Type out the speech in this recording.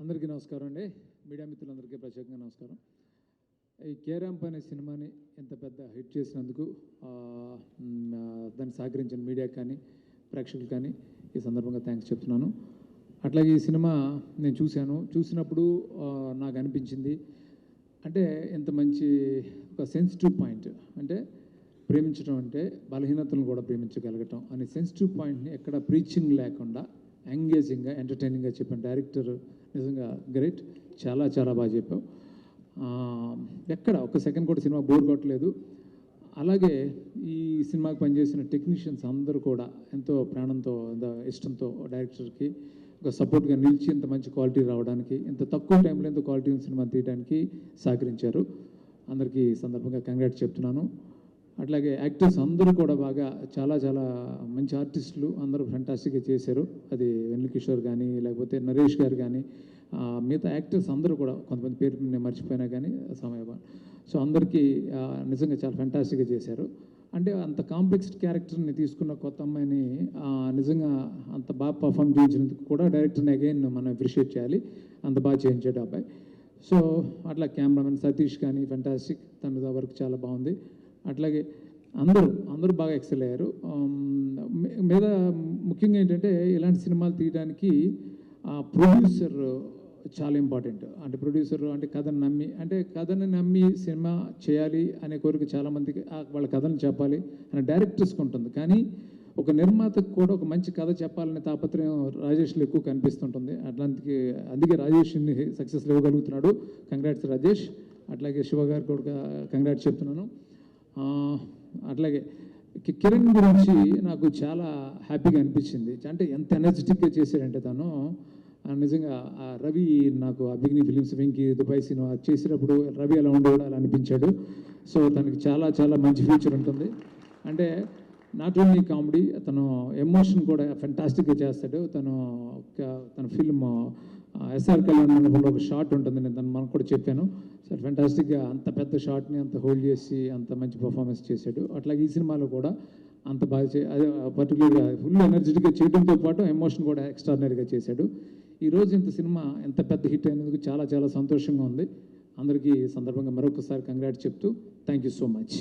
అందరికీ నమస్కారం అండి. మీడియా మిత్రులందరికీ ప్రత్యేకంగా నమస్కారం. ఈ కేరాంప్ అనే సినిమాని ఎంత పెద్ద హిట్ చేసినందుకు దాన్ని సహకరించిన మీడియా కానీ ప్రేక్షకులు కానీ ఈ సందర్భంగా థ్యాంక్స్ చెప్తున్నాను. అట్లాగే ఈ సినిమా నేను చూసినప్పుడు నాకు అనిపించింది అంటే ఎంత మంచి ఒక సెన్సిటివ్ పాయింట్, అంటే ప్రేమించడం అంటే బలహీనతలను కూడా ప్రేమించగలగటం అనే సెన్సిటివ్ పాయింట్ని ఎక్కడ ప్రీచింగ్ లేకుండా ఎంగేజింగ్గా ఎంటర్టైనింగ్గా చెప్పిన డైరెక్టర్ నిజంగా గ్రేట్. చాలా చాలా బాగా చెప్పావు. ఎక్కడ ఒక సెకండ్ కూడా సినిమా బోర్ కొట్టలేదు. అలాగే ఈ సినిమాకి పనిచేసిన టెక్నీషియన్స్ అందరూ కూడా ఎంతో ప్రాణంతో ఇష్టంతో డైరెక్టర్కి ఒక సపోర్ట్గా నిలిచి ఇంత మంచి క్వాలిటీ రావడానికి, ఇంత తక్కువ టైంలో ఇంత క్వాలిటీ సినిమా తీయడానికి సహకరించారు. అందరికీ ఈ సందర్భంగా కంగ్రాట్స్ చెప్తున్నాను. అట్లాగే యాక్టర్స్ అందరూ కూడా బాగా చాలా చాలా మంచి ఆర్టిస్టులు అందరూ ఫెంటాస్టిక్గా చేశారు. అది వెన్నెల కిషోర్ కానీ లేకపోతే నరేష్ గారు కానీ మిగతా యాక్టర్స్ అందరూ కూడా కొంతమంది పేరు నేను మర్చిపోయినా కానీ సమయం. సో అందరికీ నిజంగా చాలా ఫెంటాస్టిక్గా చేశారు. అంటే అంత కాంప్లెక్స్ క్యారెక్టర్ని తీసుకున్న కొత్త అమ్మాయిని నిజంగా అంత బాగా పర్ఫామ్ చేయించినందుకు కూడా డైరెక్టర్ని అగైన్ మనం అప్రిషియేట్ చేయాలి. అంత బాగా చేయించాడు అబ్బాయి. సో అట్లా కెమెరామెన్ సతీష్ కానీ ఫెంటాస్టిక్, తన వర్క్ చాలా బాగుంది. అట్లాగే అందరూ బాగా ఎక్సెల్ అయ్యారు. మీద ముఖ్యంగా ఏంటంటే ఇలాంటి సినిమాలు తీయడానికి ప్రొడ్యూసర్ చాలా ఇంపార్టెంట్. అంటే ప్రొడ్యూసర్ అంటే కథని నమ్మి సినిమా చేయాలి అనే కోరిక చాలామందికి, వాళ్ళ కథను చెప్పాలి అనే డైరెక్టర్స్కి ఉంటుంది. కానీ ఒక నిర్మాతకు కూడా ఒక మంచి కథ చెప్పాలనే తాపత్రయం రాజేష్లో ఎక్కువ కనిపిస్తుంటుంది. అందుకే రాజేష్ సక్సెస్ ఇవ్వగలుగుతున్నాడు. కంగ్రాట్స్ రాజేష్. అట్లాగే శివ గారు కూడా కంగ్రాట్స్ చెప్తున్నాను. అట్లాగే కిరణ్ గురించి నాకు చాలా హ్యాపీగా అనిపించింది. అంటే ఎంత ఎనర్జెటిక్గా చేశాడంటే తను నిజంగా రవి నాకు అభిజ్ఞ ఫిలిమ్స్ వెంకీ దుబాయ్ సినిమా చేసినప్పుడు రవి ఎలా ఉండేవాడు అలా అనిపించాడు. సో తనకి చాలా చాలా మంచి ఫ్యూచర్ ఉంటుంది. అంటే నాట్ ఓన్లీ కామెడీ, తను ఎమోషన్ కూడా ఫెంటాస్టిక్గా చేస్తాడు. తన ఫిల్మ్ ఎస్ఆర్ కళ్యాణ్ మండపంలో ఒక షాట్ ఉంటుంది, నేను మనకు కూడా చెప్పాను. సార్ ఫెంటాస్టిక్గా అంత పెద్ద షాట్ని అంత హోల్డ్ చేసి అంత మంచి పర్ఫార్మెన్స్ చేశాడు. అట్లాగే ఈ సినిమాలో కూడా అంత బాగా అదే పర్టికులర్గా ఫుల్ ఎనర్జెటిక్గా చేయడంతో పాటు ఎమోషన్ కూడా ఎక్స్ట్రాడినరీగా చేశాడు. ఈరోజు ఇంత సినిమా ఎంత పెద్ద హిట్ అయినందుకు చాలా చాలా సంతోషంగా ఉంది. అందరికీ ఈ సందర్భంగా మరొకసారి కంగ్రాట్స్ చెప్తూ థ్యాంక్ యూ సో మచ్.